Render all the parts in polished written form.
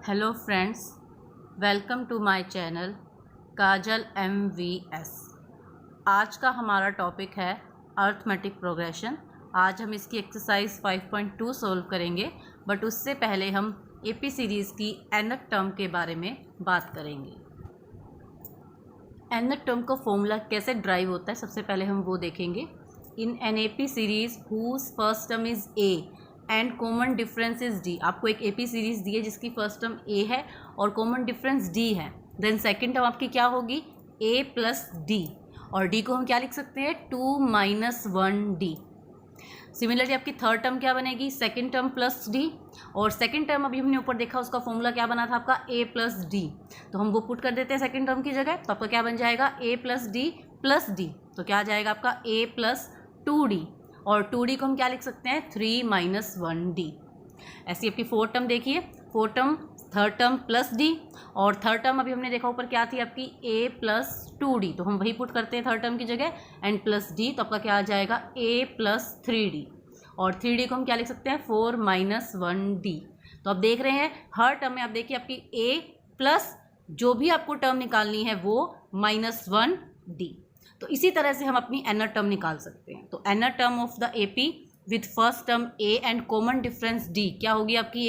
Hello friends, welcome to my channel Kajal MVS। आज का हमारा टॉपिक है अर्थमेटिक प्रोग्रेशन। आज हम इसकी एक्सरसाइज 5.2 सॉल्व करेंगे, बट उससे पहले हम AP सीरीज़ की nth टर्म के बारे में बात करेंगे। nth टर्म का फॉर्मूला कैसे ड्राइव होता है, सबसे पहले हम वो देखेंगे। In an AP series whose first term is A and common difference is D। आपको एक AP सीरीज़ दी है जिसकी फर्स्ट टर्म A है और कॉमन डिफरेंस D है। देन सेकंड टर्म आपकी क्या होगी, A प्लस D, और D को हम क्या लिख सकते हैं, 2 माइनस 1D। सिमिलरली आपकी थर्ड टर्म क्या बनेगी, सेकंड टर्म प्लस D, और सेकंड टर्म अभी हमने ऊपर देखा उसका फॉर्मूला क्या बना था आपका, A प्लस D। तो हम वो पुट कर देते हैं सेकंड टर्म की जगह, तो आपका क्या बन जाएगा, A plus D plus D। तो क्या आ जाएगा आपका A प्लस 2D, और 2D को हम क्या लिख सकते हैं, 3 माइनस 1D। ऐसी आपकी फोर्थ टर्म देखिए, fourth term third term plus D, और थर्ड टर्म अभी हमने देखा ऊपर क्या थी आपकी, A प्लस 2D। तो हम वही पुट करते हैं थर्ड टर्म की जगह एंड प्लस D, तो आपका क्या आ जाएगा, A प्लस 3D, और 3D को हम क्या लिख सकते हैं, 4 माइनस 1D। तो आप देख रहे हैं हर टर्म में आप देखिए आपकी A प्लस जो भी आपको टर्म निकालनी है वो माइनस 1D। तो इसी तरह से हम अपनी nth टर्म निकाल सकते हैं। तो nth term of the AP with first term A and common difference D क्या होगी आपकी,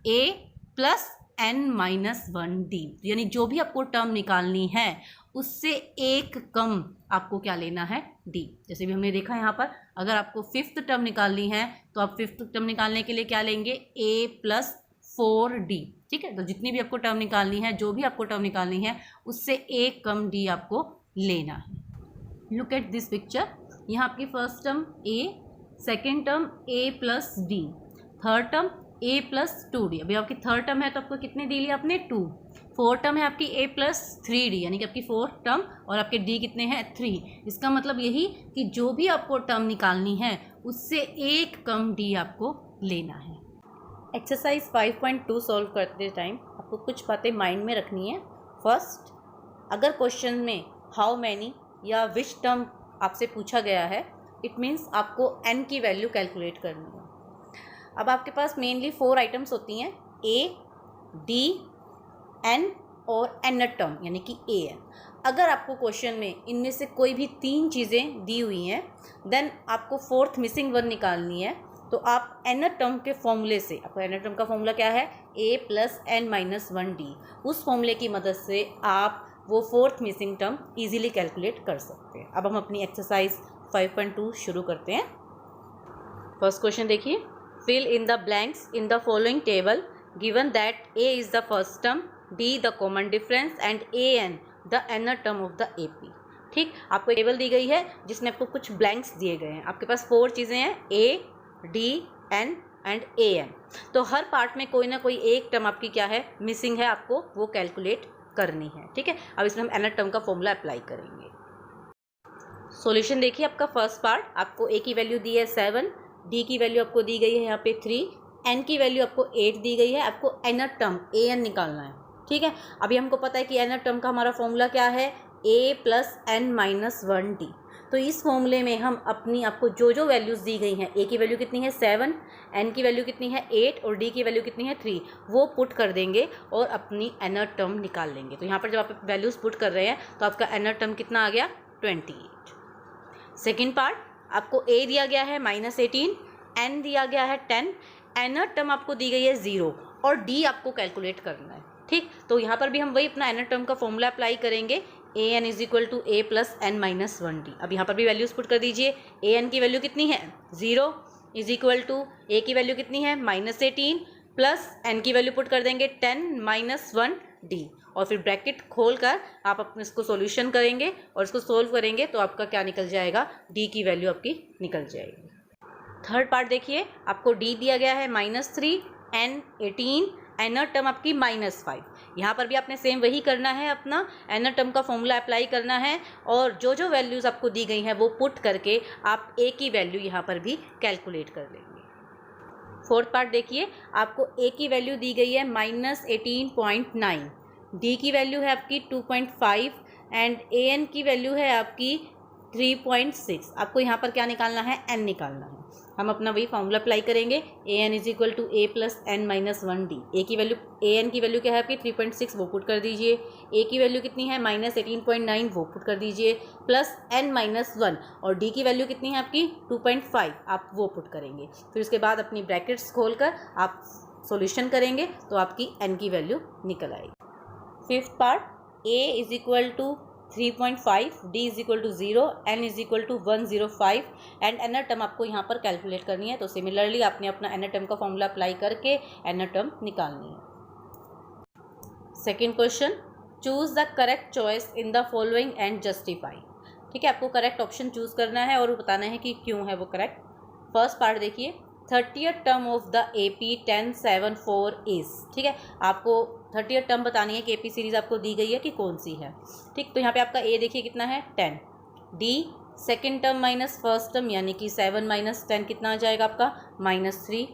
A plus n minus 1D। यानी जो भी आपको टर्म निकालनी है उससे एक कम आपको क्या लेना है, D। जैसे भी हमने देखा यहाँ पर, अगर आपको फिफ्थ टर्म निकालनी है तो आप फिफ्थ टर्म निकालने के लिए क्या लेंगे, A प्लस 4D। ठीक है, तो जितनी भी आपको टर्म निकालनी है, जो भी आपको टर्म निकालनी है उससे एक कम D आपको लेना है। लुक एट दिस पिक्चर, यहाँ आपकी first term A, second term A plus D, third term A plus 2D। अभी आपकी थर्ड टर्म है तो आपको कितने डी लिया आपने, 2। फोर्थ टर्म है आपकी A प्लस 3D, यानी कि आपकी फोर्थ टर्म, और आपके D कितने हैं, 3। इसका मतलब यही कि जो भी आपको टर्म निकालनी है उससे एक कम D आपको लेना है। एक्सरसाइज 5.2 सॉल्व करते टाइम आपको कुछ बातें माइंड में रखनी है। फर्स्ट, अगर क्वेश्चन में हाउ मैनी या विच टर्म आपसे पूछा गया है, इट मीन्स आपको n की वैल्यू कैलकुलेट करनी है। अब आपके पास मेनली 4 आइटम्स होती हैं, A, D, N और nth टर्म यानी कि AN। अगर आपको क्वेश्चन में इनमें से कोई भी 3 चीज़ें दी हुई हैं, देन आपको फोर्थ मिसिंग वन निकालनी है। तो आप nth टर्म के फॉर्मूले से, आपका nth टर्म का फॉर्मूला क्या है, A plus n minus 1D, उस फॉर्मूले की मदद से आप वो fourth missing term easily calculate कर सकते हैं। अब हम अपनी एक्सरसाइज 5.2 शुरू करते हैं। फर्स्ट क्वेश्चन देखिए, fill in the blanks in the following table given that A is the first term, D the common difference and AN the nth term of the AP। ठीक, आपको टेबल दी गई है जिसमें आपको कुछ ब्लैंक्स दिए गए हैं। आपके पास 4 चीज़ें हैं, A, D, N and AN। तो हर पार्ट में कोई ना कोई एक टर्म आपकी क्या है, मिसिंग है, आपको वो कैलकुलेट करनी है। ठीक है, अब इसमें हम nth टर्म का फॉर्मूला अप्लाई करेंगे। सॉल्यूशन देखिए, आपका फर्स्ट पार्ट, आपको A की वैल्यू दी है 7, D की वैल्यू आपको दी गई है यहाँ पे 3, N की वैल्यू आपको 8 दी गई है। आपको nth टर्म AN निकालना है। ठीक है, अभी हमको पता है कि nth टर्म का हमारा फॉर्मूला क्या है, A plus n minus 1D। तो इस फॉर्मूले में हम अपनी, आपको जो जो वैल्यूज़ दी गई हैं, A की वैल्यू कितनी है 7, N की वैल्यू कितनी है 8 और D की वैल्यू कितनी है 3, वो पुट कर देंगे और अपनी nth टर्म निकाल लेंगे। तो यहाँ पर जब आप वैल्यूज़ पुट कर रहे हैं तो आपका nth टर्म कितना आ गया, 28। सेकेंड पार्ट, आपको A दिया गया है -18, N दिया गया है 10, nth टर्म आपको दी गई है 0 और D आपको कैलकुलेट करना है। ठीक, तो यहाँ पर भी हम वही अपना nth टर्म का फॉर्मूला अप्लाई करेंगे, AN is equal to A plus n minus 1D। अब यहाँ पर भी वैल्यूज पुट कर दीजिए, AN की वैल्यू कितनी है 0 इज इक्वल टू A की वैल्यू कितनी है -18 प्लस N की वैल्यू पुट कर देंगे 10 माइनस 1D, और फिर ब्रैकेट खोल कर आप अपने इसको सॉल्यूशन करेंगे और इसको सोल्व करेंगे तो आपका क्या निकल जाएगा, D की वैल्यू आपकी निकल जाएगी। थर्ड पार्ट देखिए, आपको D दिया गया है -3, N 18, nth टर्म आपकी -5। यहाँ पर भी आपने सेम वही करना है, अपना nth टर्म का फॉर्मूला अप्लाई करना है और जो जो वैल्यूज़ आपको दी गई हैं वो पुट करके आप A की वैल्यू यहाँ पर भी कैलकुलेट कर लेंगे। फोर्थ पार्ट देखिए, आपको A की वैल्यू दी गई है -18.9, D की वैल्यू है आपकी 2.5 एंड AN की वैल्यू है आपकी 3.6। आपको यहाँ पर क्या निकालना है, N निकालना है। हम अपना वही फॉर्मूला अप्लाई करेंगे, A N is equal to A plus N minus 1 D. A की वैल्यू, ए एन की वैल्यू क्या है आपकी 3.6, वो पुट कर दीजिए। ए की वैल्यू कितनी है -18.9, वो पुट कर दीजिए, प्लस एन माइनस 1, और डी की वैल्यू कितनी है आपकी 2.5, आप वो पुट करेंगे। फिर उसके बाद अपनी ब्रैकेट्स खोल कर आप सॉल्यूशन करेंगे तो आपकी एन की वैल्यू निकल आएगी। Fifth part, A is equal to 3.5, D is equal to 0, N is equal to 105 and nth term आपको यहाँ पर कैलकुलेट करनी है। तो सिमिलरली आपने अपना एनर टर्म का फॉर्मूला अप्लाई करके एनर टर्म निकालनी है। Second question, choose the correct choice in the following and justify. ठीक है, आपको करेक्ट ऑप्शन चूज करना है और बताना है कि क्यों है वो करेक्ट। फर्स्ट पार्ट देखिए, 30th term of the AP 1074 is. ठीक है, आपको 30th टर्म बतानी है कि AP सीरीज आपको दी गई है कि कौन सी है। ठीक, तो यहाँ पे आपका A देखिए कितना है 10, D second term minus first term यानी कि 7 माइनस 10 कितना आ जाएगा आपका -3।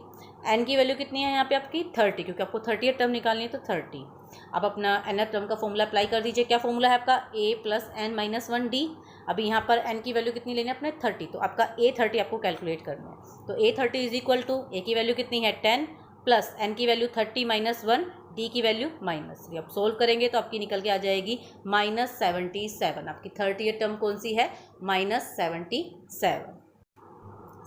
N की वैल्यू कितनी है यहाँ पे आपकी 30, क्योंकि आपको 30th टर्म निकालनी है तो 30। अब अपना nth टर्म का फॉर्मूला अप्लाई कर दीजिए। क्या फॉर्मूला है आपका A plus N minus 1D। अभी यहाँ पर n की वैल्यू कितनी लेनी है अपने 30, तो आपका A30 आपको कैलकुलेट करना है। तो A30 is equal to A की वैल्यू कितनी है 10 प्लस n की वैल्यू 30 माइनस 1, D की वैल्यू -3। अब सोल्व करेंगे तो आपकी निकल के आ जाएगी -77। आपकी 30th टर्म कौन सी है -77।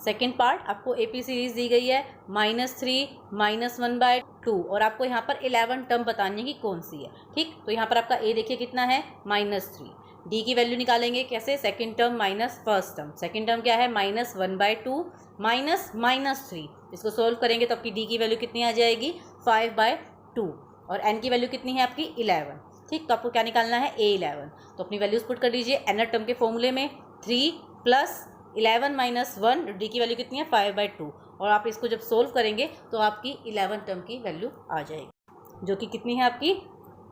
सेकेंड पार्ट, आपको AP सीरीज दी गई है -3 -1/2 और आपको यहाँ पर 11 टर्म बतानी है कि कौन सी है। ठीक, तो यहाँ पर आपका A देखिए कितना है -3। D की वैल्यू निकालेंगे कैसे, second term minus first term. Second term क्या है -1/2 -3। इसको सोल्व करेंगे तो आपकी D की वैल्यू कितनी आ जाएगी 5/2 और N की वैल्यू कितनी है आपकी 11। ठीक, तो आपको क्या निकालना है A11। तो अपनी वैल्यूज पुट कर दीजिए एनर टर्म के फॉर्मूले में, 3 प्लस 11 माइनस 1, डी की वैल्यू कितनी है 5/2 और आप इसको जब सोल्व करेंगे तो आपकी 11 टर्म की वैल्यू आ जाएगी जो कि कितनी है आपकी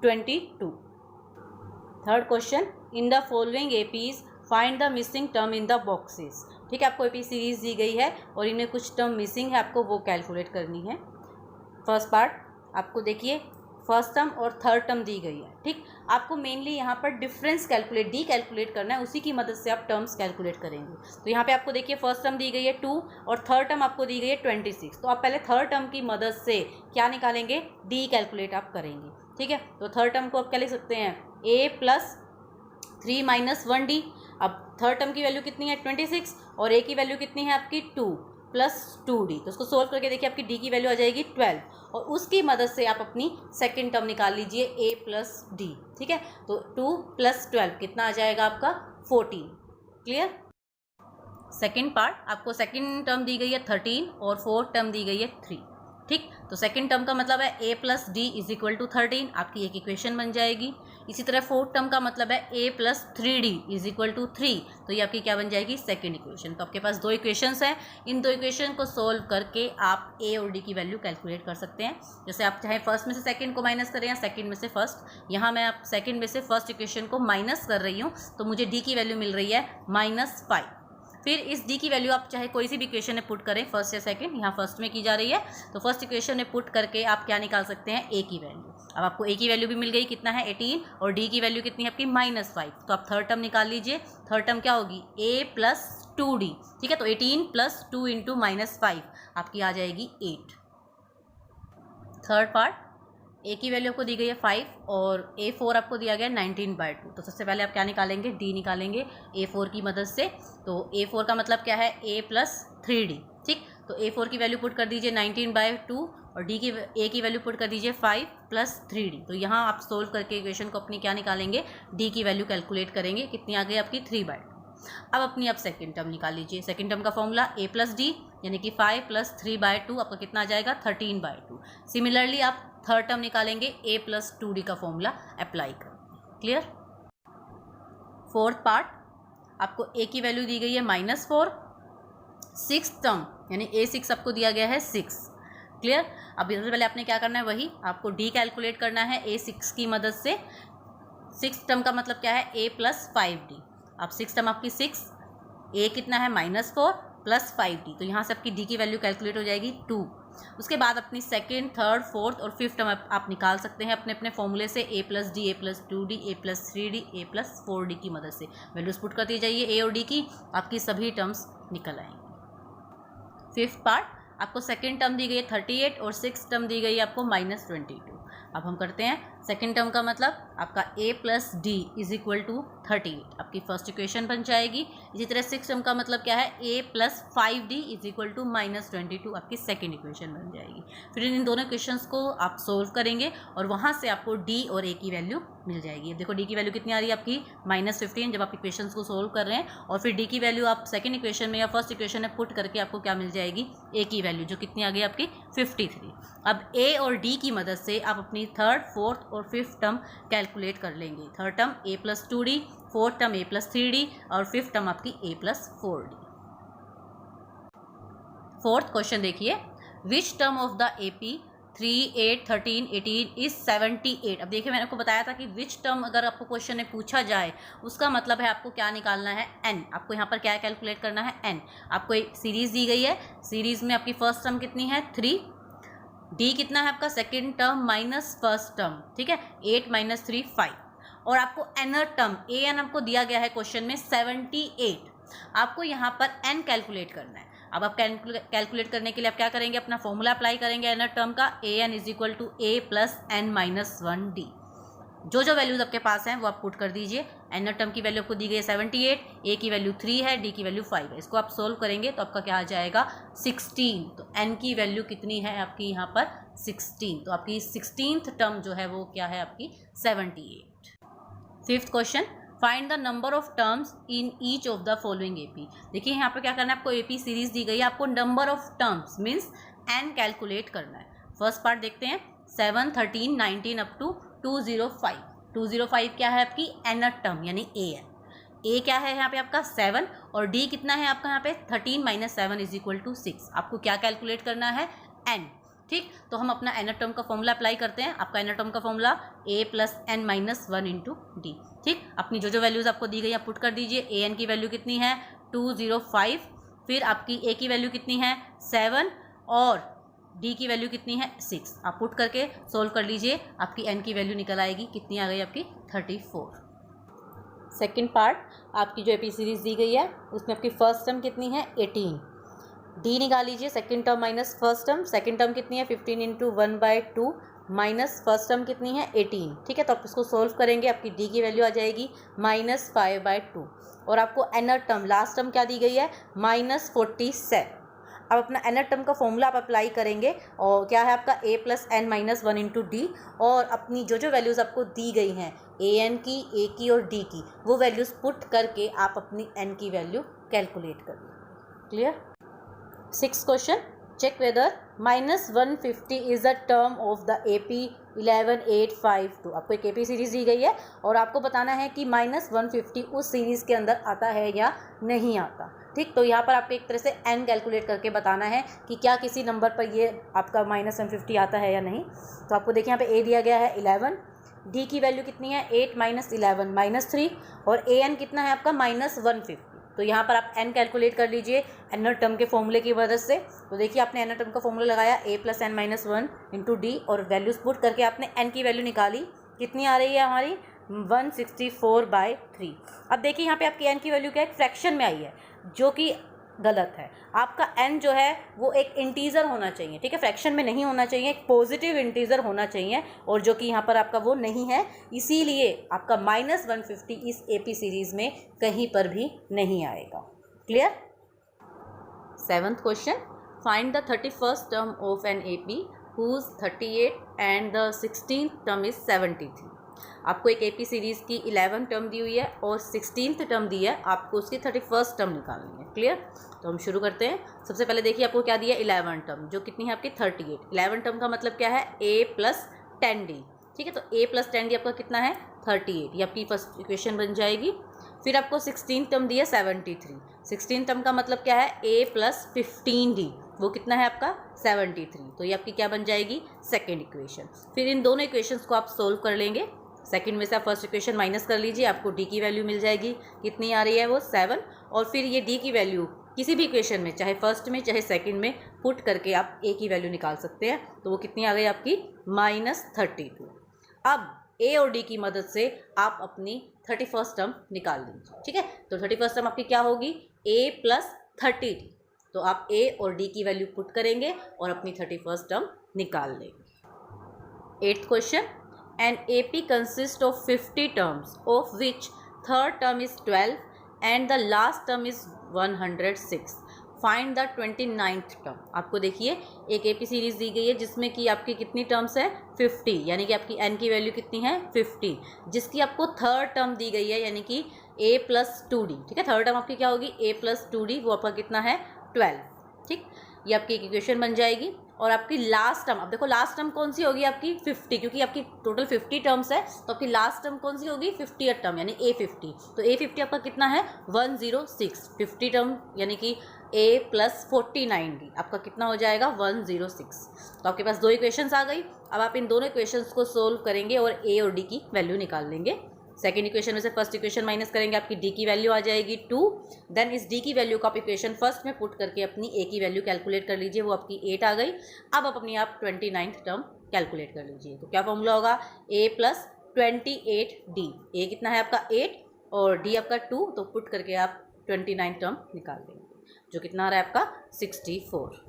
22। Third question, in the following APs find the missing term in the boxes. ठीक है, आपको AP सीरीज दी गई है और इनमें कुछ टर्म मिसिंग है, आपको वो कैलकुलेट करनी है। फर्स्ट पार्ट, आपको देखिए फर्स्ट टर्म और थर्ड टर्म दी गई है। ठीक, आपको मेनली यहाँ पर डिफरेंस कैलकुलेट कैलकुलेट करना है, उसी की मदद से आप टर्म्स कैलकुलेट करेंगे। तो यहाँ पे आपको देखिए फर्स्ट टर्म दी गई है 2 और थर्ड टर्म आपको दी गई है 26। तो आप पहले थर्ड टर्म की मदद से क्या निकालेंगे, D कैलकुलेट आप करेंगे। ठीक है, तो थर्ड टर्म को आप क्या लिख सकते हैं A प्लस 3 माइनस 1D। अब थर्ड टर्म की वैल्यू कितनी है 26 और A की वैल्यू कितनी है आपकी 2 प्लस 2D। तो उसको सोल्व करके देखिए आपकी D की वैल्यू आ जाएगी 12 और उसकी मदद से आप अपनी सेकेंड टर्म निकाल लीजिए A प्लस D। ठीक है, तो 2 प्लस 12 कितना आ जाएगा आपका 14। क्लियर। सेकेंड पार्ट, आपको सेकेंड टर्म दी गई है 13 और फोर्थ टर्म दी गई है 3। ठीक, तो सेकेंड टर्म का मतलब है A plus D is equal to 13, आपकी एक इक्वेशन बन जाएगी। इसी तरह फोर्थ टर्म का मतलब है A plus 3D is equal to 3, तो ये आपकी क्या बन जाएगी सेकेंड इक्वेशन। तो आपके पास दो इक्वेशंस हैं, इन दो इक्वेशन को सोल्व करके आप A और D की वैल्यू कैलकुलेट कर सकते हैं। जैसे आप चाहे फर्स्ट में से सेकेंड को माइनस करें या सेकेंड में से फर्स्ट। यहाँ मैं आप सेकेंड में से फर्स्ट इक्वेशन को माइनस कर रही हूँ तो मुझे D की वैल्यू मिल रही है -5। फिर इस D की वैल्यू आप चाहे कोई सी भी इक्वेशन में पुट करें, फर्स्ट या सेकंड, यहाँ फर्स्ट में की जा रही है तो फर्स्ट इक्वेशन में पुट करके आप क्या निकाल सकते हैं A की वैल्यू। अब आपको A की वैल्यू भी मिल गई, कितना है 18 और D की वैल्यू कितनी है आपकी -5। तो आप थर्ड टर्म निकाल लीजिए, थर्ड टर्म क्या होगी A प्लस 2D। ठीक है, तो 18 प्लस 2 इंटू -5 आपकी आ जाएगी 8। थर्ड पार्ट, A की वैल्यू आपको दी गई है 5 और A4 आपको दिया गया है 19/2। तो सबसे पहले आप क्या निकालेंगे, D निकालेंगे A4 की मदद से। तो A4 का मतलब क्या है A प्लस 3D। ठीक, तो A4 की वैल्यू पुट कर दीजिए 19/2 और A की वैल्यू पुट कर दीजिए 5 प्लस 3D। तो यहाँ आप सोल्व करके इक्वेशन को अपनी क्या निकालेंगे, D की वैल्यू कैलकुलेट करेंगे, कितनी आ गई आपकी 3/2। अब अपनी आप सेकेंड टर्म निकाल लीजिए। सेकेंड टर्म का फॉर्मूला A प्लस D यानी कि 5 प्लस 3/2 आपका कितना आ जाएगा 13/2। सिमिलरली आप थर्ड टर्म निकालेंगे A प्लस 2D का फॉर्मूला अप्लाई करेंगे। क्लियर। फोर्थ पार्ट, आपको A की वैल्यू दी गई है -4, सिक्स टर्म यानी A6 आपको दिया गया है 6। क्लियर। अब इससे पहले आपने क्या करना है, वही आपको D कैलकुलेट करना है A6 की मदद से। सिक्स टर्म का मतलब क्या है A प्लस 5D। अब सिक्स टर्म आपकी 6, A कितना है -4 प्लस 5D। तो यहाँ से आपकी D की वैल्यू कैलकुलेट हो जाएगी 2। उसके बाद अपनी सेकेंड, थर्ड, फोर्थ और फिफ्थ टर्म आप निकाल सकते हैं अपने अपने फॉर्मूले से, A plus D, A plus 2D, A plus 3D, A plus 4D की मदद से वैल्यूज पुट करती जाइए A और D की, आपकी सभी टर्म्स निकल आएंगी। फिफ्थ पार्ट, आपको सेकेंड टर्म दी गई है 38 और सिक्स टर्म दी गई है आपको -22। अब हम करते हैं सेकेंड टर्म का मतलब आपका a plus D is equal to 38, आपकी फर्स्ट इक्वेशन बन जाएगी। इसी तरह सिक्स टर्म का मतलब क्या है, a plus 5d is equal to -22, आपकी सेकेंड इक्वेशन बन जाएगी। फिर इन दोनों इक्वेशंस को आप सोल्व करेंगे और वहाँ से आपको d और a की वैल्यू मिल जाएगी। देखो d की वैल्यू कितनी आ रही है आपकी -15, जब आप इक्वेशंस को सोल्व कर रहे हैं, और फिर d की वैल्यू आप सेकेंड इक्वेशन में या फर्स्ट इक्वेशन में पुट करके आपको क्या मिल जाएगी, a की वैल्यू जो कितनी आ गई आपकी 53। अब a और d की मदद से आप अपनी थर्ड, फोर्थ और फिफ्थ टर्म कैलकुलेट कर लेंगे। Third term a plus 2d, fourth term a plus 3d और फिफ्थ टर्म आपकी a plus 4d। Fourth question देखिए, which term of the AP 3, 8, 13, 18 is 78। अब देखिए मैंने आपको बताया था कि विच टर्म अगर आपको क्वेश्चन में पूछा जाए उसका मतलब है आपको क्या निकालना है, n। आपको यहाँ पर क्या कैलकुलेट करना है, n। आपको एक सीरीज दी गई है, सीरीज में आपकी फर्स्ट टर्म कितनी है 3, d कितना है आपका second term minus first term, ठीक है 8 - 3 5, और आपको एनर टर्म an आपको दिया गया है क्वेश्चन में 78। आपको यहाँ पर n कैलकुलेट करना है। अब आप कैलकुलेट करने के लिए आप क्या करेंगे, अपना फॉर्मूला अप्लाई करेंगे एनर टर्म का, an is equal to a plus n minus 1d। जो वैल्यूज आपके पास हैं वो आप पुट कर दीजिए। एनर टर्म की वैल्यू आपको दी गई है 78, a की वैल्यू 3 है, d की वैल्यू 5 है। इसको आप सोल्व करेंगे तो आपका क्या आ जाएगा 16। तो n की वैल्यू कितनी है आपकी यहाँ पर 16, तो आपकी 16th टर्म जो है वो क्या है आपकी 78। Fifth question, find the number of terms in each of the following AP. देखिए यहाँ पर क्या करना है, आपको एपी सीरीज दी गई है, आपको number of terms means n calculate करना है। फर्स्ट पार्ट देखते हैं, 7, 13, 19 अप टू 205। 205 क्या है आपकी एनर टर्म यानी an। a क्या है यहाँ पे आपका 7 और d कितना है आपका यहाँ पे 13 - 7 इज इक्वल टू 6। आपको क्या कैलकुलेट करना है, n। ठीक, तो हम अपना एनर टर्म का फॉर्मूला अप्लाई करते हैं। आपका एनर टर्म का formula a plus n minus 1 into D. ठीक, अपनी जो वैल्यूज़ आपको दी गई आप पुट कर दीजिए। an की वैल्यू कितनी है 205, फिर आपकी a की वैल्यू कितनी है 7 और d की वैल्यू कितनी है 6। आप पुट करके सोल्व कर लीजिए, आपकी n की वैल्यू निकल आएगी, कितनी आ गई आपकी 34। सेकेंड पार्ट, आपकी जो एपी सीरीज दी गई है उसमें आपकी फर्स्ट टर्म कितनी है 18, डी निकाल लीजिए, second term minus first term. Second term कितनी है 15 इंटू 1/2 माइनस फर्स्ट टर्म कितनी है 18। ठीक है, तो आप इसको सोल्व करेंगे, आपकी डी की वैल्यू आ जाएगी -5/2 और आपको एनर टर्म लास्ट टर्म क्या दी गई है -47। अब अपना एनर टर्म का फॉर्मूला आप अप्लाई करेंगे और क्या है आपका a plus n minus 1 into D, और अपनी जो वैल्यूज़ आपको दी गई हैं an की, a की और d की, वो वैल्यूज़ पुट करके आप अपनी n की वैल्यू कैलकुलेट करिए। Clear. Six question, check whether -150 is the term of the AP 11852। आपको एक AP सीरीज दी गई है और आपको बताना है कि -150 उस सीरीज़ के अंदर आता है या नहीं आता। ठीक, तो यहाँ पर आपको एक तरह से n कैलकुलेट करके बताना है कि क्या किसी नंबर पर ये आपका -150 आता है या नहीं। तो आपको देखिए यहाँ पे a दिया गया है 11, d की वैल्यू कितनी है 8 - 11 -3 और an कितना है आपका -150। तो यहाँ पर आप n कैलकुलेट कर लीजिए एनर टर्म के फॉर्मूले की मदद से। तो देखिए आपने एनर टर्म का फॉर्मूला लगाया a plus n minus 1 into D और वैल्यूज़ पुट करके आपने n की वैल्यू निकाली, कितनी आ रही है हमारी 164/3। अब देखिए यहाँ पे आपकी n की वैल्यू क्या है, फ्रैक्शन में आई है, जो कि गलत है। आपका n जो है वो एक इंटीजर होना चाहिए, ठीक है, फ्रैक्शन में नहीं होना चाहिए, एक पॉजिटिव इंटीजर होना चाहिए, और जो कि यहाँ पर आपका वो नहीं है, इसीलिए आपका -150 इस AP सीरीज़ में कहीं पर भी नहीं आएगा। Clear. Seventh question, find the 31st term of an AP whose 38 and the 16th term is 73। आपको एक AP सीरीज़ की 11 टर्म दी हुई है और 16th टर्म दी है, आपको उसकी 31st टर्म निकालनी है। क्लियर, तो हम शुरू करते हैं। सबसे पहले देखिए आपको क्या दिया 11 टर्म, जो कितनी है आपकी 38। 11 टर्म का मतलब क्या है a प्लस 10d। ठीक है, तो a प्लस 10d आपका कितना है 38, ये आपकी फर्स्ट इक्वेशन बन जाएगी। फिर आपको 16th टर्म दिया 73। 16th टर्म का मतलब क्या है a प्लस 15d, वो कितना है आपका 73, तो ये आपकी क्या बन जाएगी सेकेंड इक्वेशन। फिर इन दोनों इक्वेशंस को आप सोल्व कर लेंगे, सेकंड में से आप फर्स्ट इक्वेशन माइनस कर लीजिए, आपको डी की वैल्यू मिल जाएगी, कितनी आ रही है वो 7, और फिर ये डी की वैल्यू किसी भी इक्वेशन में, चाहे फर्स्ट में चाहे सेकंड में, पुट करके आप ए की वैल्यू निकाल सकते हैं। तो वो कितनी आ गई आपकी -32। अब ए और डी की मदद से आप अपनी 31st टर्म निकाल लीजिए। ठीक है, तो 31st टर्म आपकी क्या होगी a प्लस 30d। तो आप ए और डी की वैल्यू पुट करेंगे और अपनी 31st टर्म निकाल लेंगे। 8th question, an AP consist of 50 terms of which third term is 12 and the last term is 106, find the 29th term. आपको देखिए एक AP सीरीज दी गई है जिसमें कि आपकी कितनी टर्म्स है 50, यानी कि आपकी n की वैल्यू कितनी है 50, जिसकी आपको थर्ड टर्म दी गई है यानी कि a + 2d। ठीक है, थर्ड टर्म आपकी क्या होगी a + 2d, वो आपका कितना है 12। ठीक, ये आपकी एक इक्वेशन बन जाएगी। और आपकी लास्ट टर्म, अब देखो लास्ट टर्म कौन सी होगी आपकी 50, क्योंकि आपकी टोटल 50 टर्म्स है, तो आपकी लास्ट टर्म कौन सी होगी 50th टर्म यानी A50। तो A50 आपका कितना है 106, 50 टर्म यानी कि A + 49D आपका कितना हो जाएगा 106। तो आपके पास दो इक्वेशंस आ गई। अब आप इन दोनों इक्वेशंस को सोल्व करेंगे और A और D की वैल्यू निकाल लेंगे। सेकेंड इक्वेशन में से फर्स्ट इक्वेशन माइनस करेंगे, आपकी डी की वैल्यू आ जाएगी 2। देन इस डी की वैल्यू को आप इक्वेशन फर्स्ट में पुट करके अपनी ए की वैल्यू कैलकुलेट कर लीजिए, वो आपकी 8 आ गई। अब आप अपनी 29th टर्म कैलकुलेट कर लीजिए। तो क्या फॉर्मूला होगा a + 28d। ए कितना है आपका 8 और डी आपका 2, तो पुट करके आप 29th टर्म निकाल देंगे, जो कितना आ रहा है आपका 64।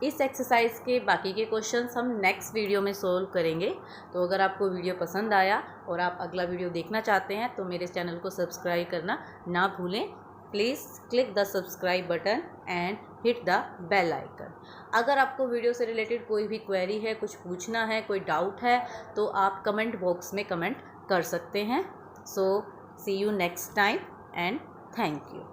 इस एक्सरसाइज के बाकी के क्वेश्चंस हम नेक्स्ट वीडियो में सोल्व करेंगे। तो अगर आपको वीडियो पसंद आया और आप अगला वीडियो देखना चाहते हैं तो मेरे चैनल को सब्सक्राइब करना ना भूलें। Please click the subscribe button and hit the bell icon. अगर आपको वीडियो से रिलेटेड कोई भी क्वेरी है, कुछ पूछना है, कोई डाउट है, तो आप कमेंट बॉक्स में कमेंट कर सकते हैं। So see you next time and thank you.